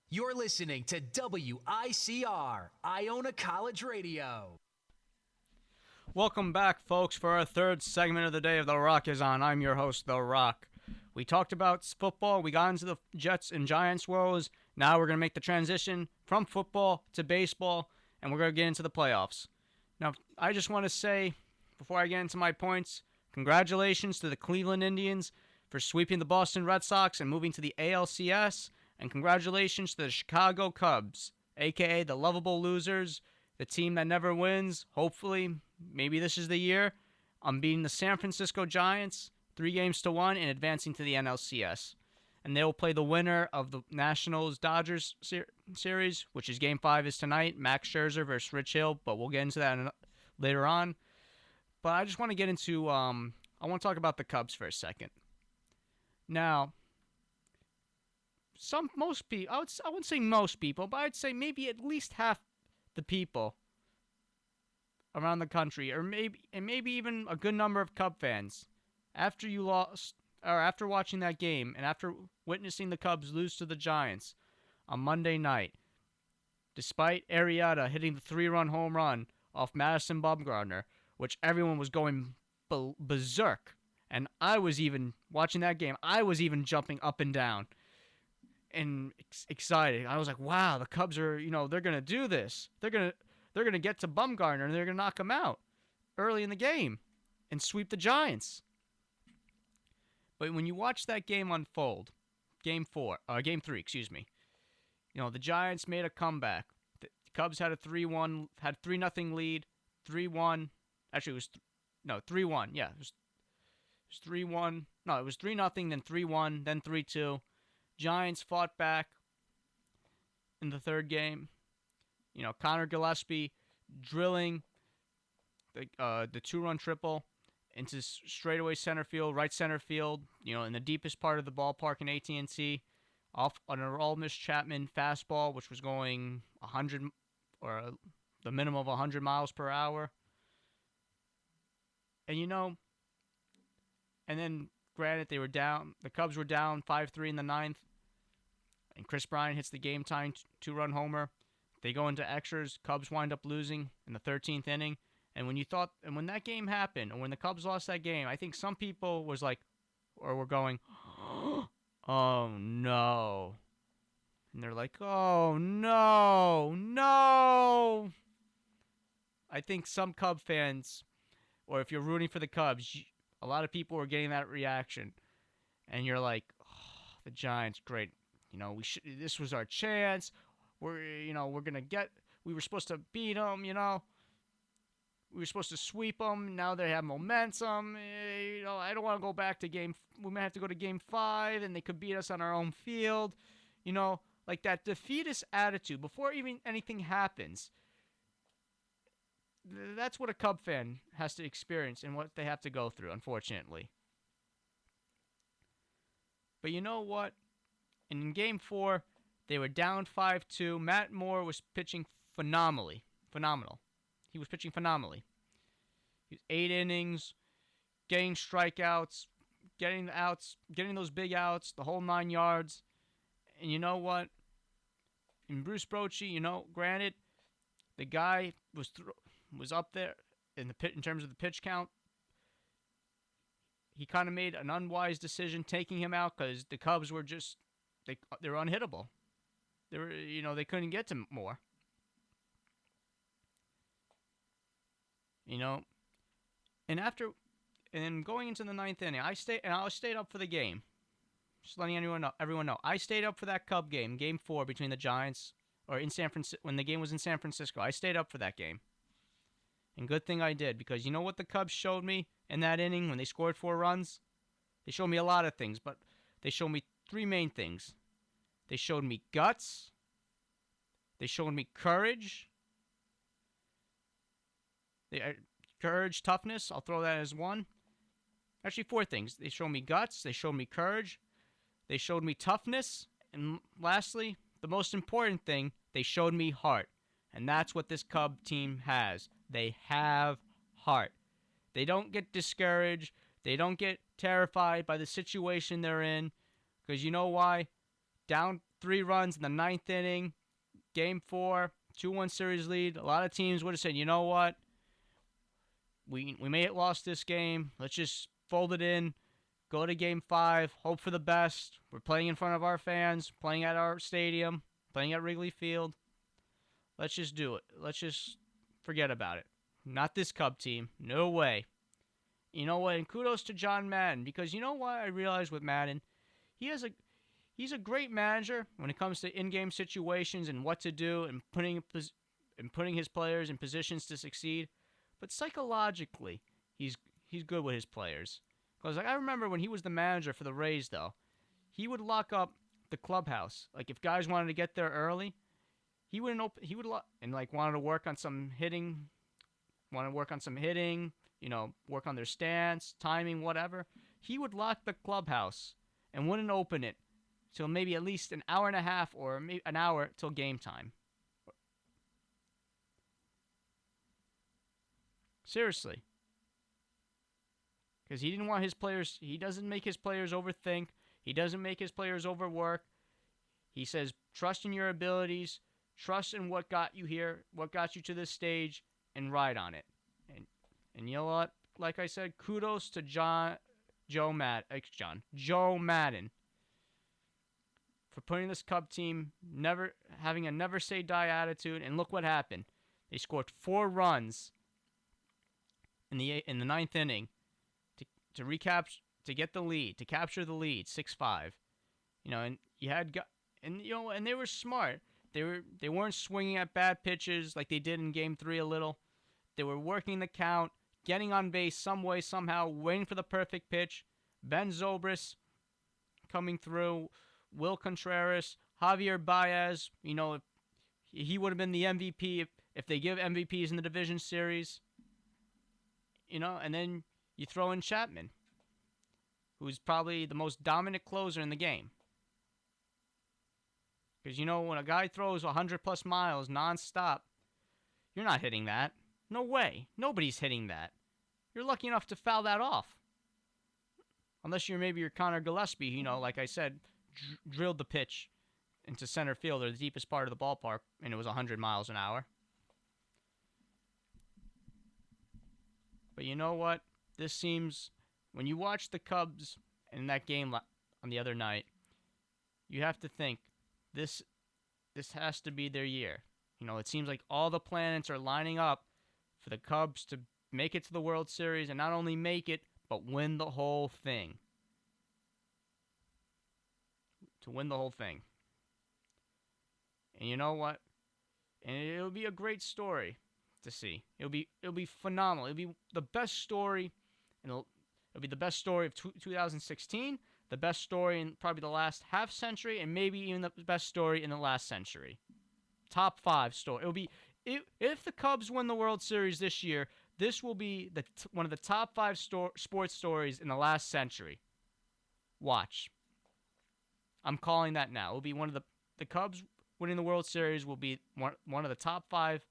You're listening to WICR, Iona College Radio. Welcome back, folks, for our third segment of the day of The Rock is On. I'm your host, The Rock. We talked about football. We got into the Jets and Giants woes. Now we're going to make the transition from football to baseball, and we're going to get into the playoffs. Now, I just want to say, before I get into my points, congratulations to the Cleveland Indians for sweeping the Boston Red Sox and moving to the ALCS, and congratulations to the Chicago Cubs, a.k.a. the lovable losers, the team that never wins. Hopefully, maybe this is the year. I'm beating the San Francisco Giants 3-1 and advancing to the NLCS. And they will play the winner of the Nationals-Dodgers series, which is Game 5 is tonight. Max Scherzer versus Rich Hill, but we'll get into that later on. But I just want to get into, I want to talk about the Cubs for a second. Now, most people, I wouldn't say most people, but I'd say maybe at least half the people around the country, or maybe even a good number of Cub fans, after you lost, or after watching that game, and after witnessing the Cubs lose to the Giants on Monday night, despite Arrieta hitting the 3-run home run off Madison Bumgarner, which everyone was going berserk, and I was even watching that game. I was even jumping up and down and excited. I was like, wow, the Cubs are, they're going to do this. They're going to get to Bumgarner and they're going to knock him out early in the game and sweep the Giants. But when you watch that game unfold, game 3, the Giants made a comeback. The Cubs had a 3-1, had 3-0 lead, 3-1. Actually, it was 3-1. Yeah, it was 3-1. No, it was 3-0, then 3-1, then 3-2. Giants fought back in the third game. Connor Gillespie drilling the 2-run triple into straightaway center field, right center field, in the deepest part of the ballpark in AT&T, off an Aroldis Chapman fastball, which was going 100 or the minimum of 100 miles per hour. And and then granted they were down, the Cubs were down 5-3 in the ninth, and Chris Bryant hits the game-tying 2-run homer. They go into extras. Cubs wind up losing in the 13th inning. And when that game happened, or when the Cubs lost that game, I think some people was like, or were going, oh no. And they're like, oh no, no. I think some Cub fans, or if you're rooting for the Cubs, a lot of people were getting that reaction. And you're like, oh, the Giants, great. This was our chance. We were supposed to beat them, We were supposed to sweep them. Now they have momentum. I don't want to go back to we might have to go to game 5, and they could beat us on our own field. Like that defeatist attitude before even anything happens. That's what a Cub fan has to experience and what they have to go through, unfortunately. But you know what? In game 4, they were down 5-2. Matt Moore was pitching phenomenal. He was pitching phenomenally. He was 8 innings, getting strikeouts, getting outs, getting those big outs, the whole 9 yards. And you know what? And Bruce Bochy, granted, the guy was up there in terms of the pitch count. He kind of made an unwise decision taking him out because the Cubs were they were unhittable. They couldn't get to Moore. And then going into the 9th inning, I stayed up for the game. Just letting everyone know. I stayed up for that Cub game, game 4 between the Giants, or in San Francisco, when the game was in San Francisco. I stayed up for that game. And good thing I did, because you know what the Cubs showed me in that inning when they scored 4 runs? They showed me a lot of things, but they showed me 3 main things. They showed me guts. They showed me courage. Courage, toughness, I'll throw that as one. Actually, 4 things. They showed me guts. They showed me courage. They showed me toughness. And lastly, the most important thing, they showed me heart. And that's what this Cub team has. They have heart. They don't get discouraged. They don't get terrified by the situation they're in. Because you know why? Down 3 runs in the ninth inning, game 4, 2-1 series lead. A lot of teams would have said, you know what? We may have lost this game. Let's just fold it in, go to game 5, hope for the best. We're playing in front of our fans, playing at our stadium, playing at Wrigley Field. Let's just do it. Let's just forget about it. Not this Cub team. No way. You know what? And kudos to John Madden, because you know what I realized with Madden? He's a great manager when it comes to in-game situations and what to do and putting his players in positions to succeed. But psychologically, he's good with his players. Because like, I remember when he was the manager for the Rays, though, he would lock up the clubhouse. Like if guys wanted to get there early, he wouldn't open. He would and like wanted to work on some hitting, work on their stance, timing, whatever. He would lock the clubhouse and wouldn't open it till maybe at least an hour and a half or maybe an hour till game time. Seriously. Because he didn't want his players, he doesn't make his players overthink. He doesn't make his players overwork. He says, trust in your abilities, trust in what got you here, what got you to this stage, and ride on it. And you know what? Like I said, kudos to Joe Madden for putting this Cub team having a never say die attitude. And look what happened. They scored 4 runs in the ninth inning to get the lead, to capture the lead, 6-5. And you had and they were smart. They weren't swinging at bad pitches like they did in Game 3 a little. They were working the count, getting on base some way, somehow, waiting for the perfect pitch. Ben Zobrist coming through, Will Contreras, Javier Baez. He would have been the MVP if they give MVPs in the division series. And then you throw in Chapman, who's probably the most dominant closer in the game. Because, when a guy throws 100-plus miles nonstop, you're not hitting that. No way. Nobody's hitting that. You're lucky enough to foul that off. Unless you're Connor Gillespie, like I said, drilled the pitch into center field or the deepest part of the ballpark, and it was 100 miles an hour. But you know what? This seems, when you watch the Cubs in that game on the other night, you have to think, this has to be their year. It seems like all the planets are lining up for the Cubs to make it to the World Series, and not only make it, but win the whole thing. To win the whole thing. And you know what? And it'll be a great story to see. It'll be phenomenal. It'll be the best story, and it'll be the best story of 2016, the best story in probably the last half century, and maybe even the best story in the last century. Top 5 story. It'll be if the Cubs win the World Series this year, this will be one of the top 5 sports stories in the last century. Watch. I'm calling that now. It will be one of the Cubs winning the World Series will be one of the top 5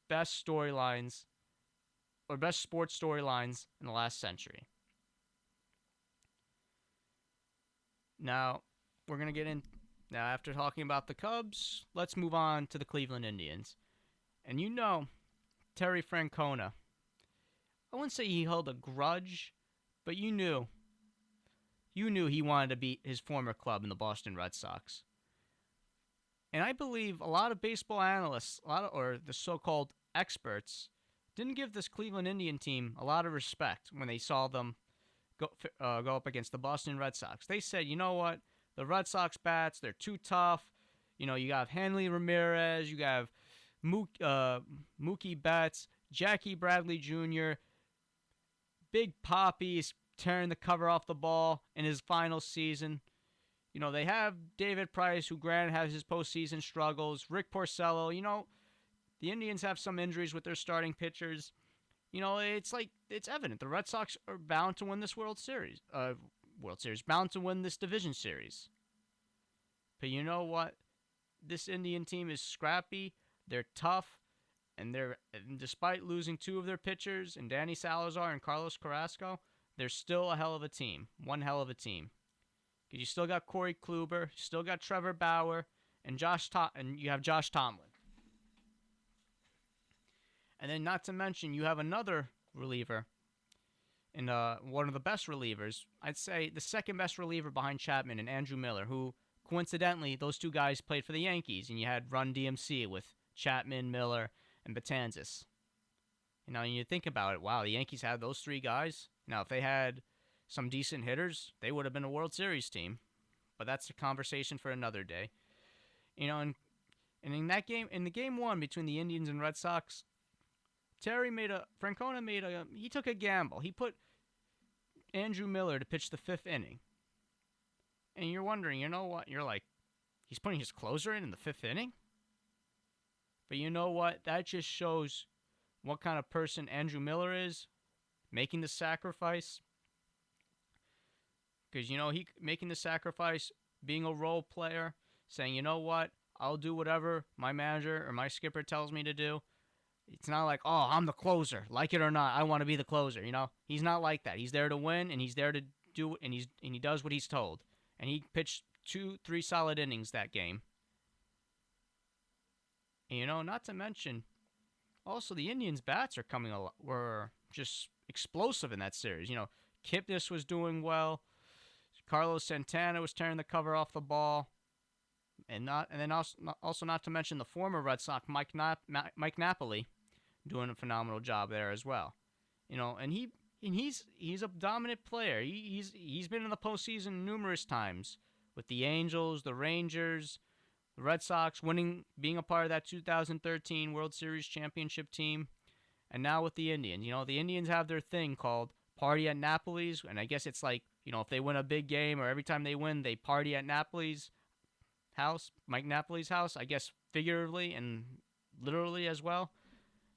best storylines or best sports storylines in the last century. Now, we're going to get in. Now, after talking about the Cubs, let's move on to the Cleveland Indians. And Terry Francona. I wouldn't say he held a grudge, but you knew he wanted to beat his former club in the Boston Red Sox. And I believe a lot of baseball analysts, or the so-called experts, didn't give this Cleveland Indian team a lot of respect when they saw them go up against the Boston Red Sox. They said, you know what? The Red Sox bats, they're too tough. You have Hanley Ramirez, you have Mookie Betts, Jackie Bradley Jr., Big Papi's tearing the cover off the ball in his final season. They have David Price, who granted has his postseason struggles. Rick Porcello. The Indians have some injuries with their starting pitchers. It's evident the Red Sox are bound to win this World Series, bound to win this division series. But you know what? This Indian team is scrappy. They're tough, and despite losing 2 of their pitchers, and Danny Salazar and Carlos Carrasco, they're still a hell of a team. One hell of a team. because you still got Corey Kluber, still got Trevor Bauer, and and you have Josh Tomlin. And then, not to mention, you have another reliever, and one of the best relievers. I'd say the second best reliever behind Chapman and Andrew Miller, who coincidentally those two guys played for the Yankees, and you had Run DMC with Chapman, Miller, and Betances. You know, and you think about it, wow, the Yankees had those three guys. Now, if they had some decent hitters, they would have been a World Series team. But that's a conversation for another day. You know, and in that game, in the game one between the Indians and Red Sox, Francona he took a gamble. He put Andrew Miller to pitch the fifth inning. And you're wondering, you know what? You're like, he's putting his closer in the fifth inning? But you know what? That just shows what kind of person Andrew Miller is, making the sacrifice. Because, you know, he making the sacrifice, being a role player, saying, you know what? I'll do whatever my manager or my skipper tells me to do. It's not like, oh, I'm the closer. Like it or not, I want to be the closer, you know? He's not like that. He's there to win, and he's there to do it, and he does what he's told. And he pitched 2-3 solid innings that game. And, you know, not to mention, also the Indians' bats were just explosive in that series. You know, Kipnis was doing well. Carlos Santana was tearing the cover off the ball. And then also not to mention the former Red Sox Mike Napoli doing a phenomenal job there as well. You know, and he's a dominant player. He's been in the postseason numerous times with the Angels, the Rangers, the Red Sox, being a part of that 2013 World Series championship team, and now with the Indians. You know, the Indians have their thing called Party at Napoli's, and I guess it's like, you know, if they win a big game or every time they win, they party at Napoli's house, Mike Napoli's house, I guess figuratively and literally as well.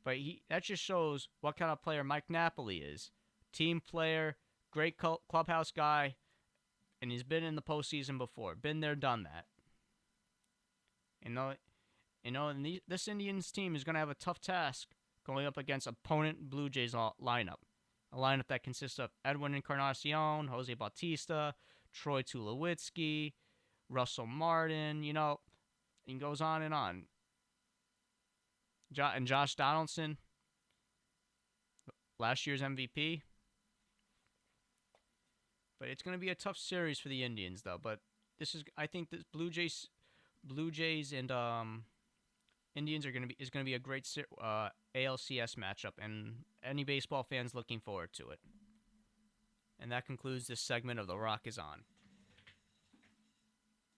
But that just shows what kind of player Mike Napoli is. Team player, great clubhouse guy, and he's been in the postseason before. Been there, done that. And this Indians team is going to have a tough task going up against opponent Blue Jays lineup. A lineup that consists of Edwin Encarnacion, Jose Bautista, Troy Tulowitzki, Russell Martin, you know, and goes on and on. And Josh Donaldson, last year's MVP. But it's going to be a tough series for the Indians, though. But I think this Blue Jays and Indians is going to be a great ALCS matchup, and any baseball fans looking forward to it. And that concludes this segment of The Rock is On.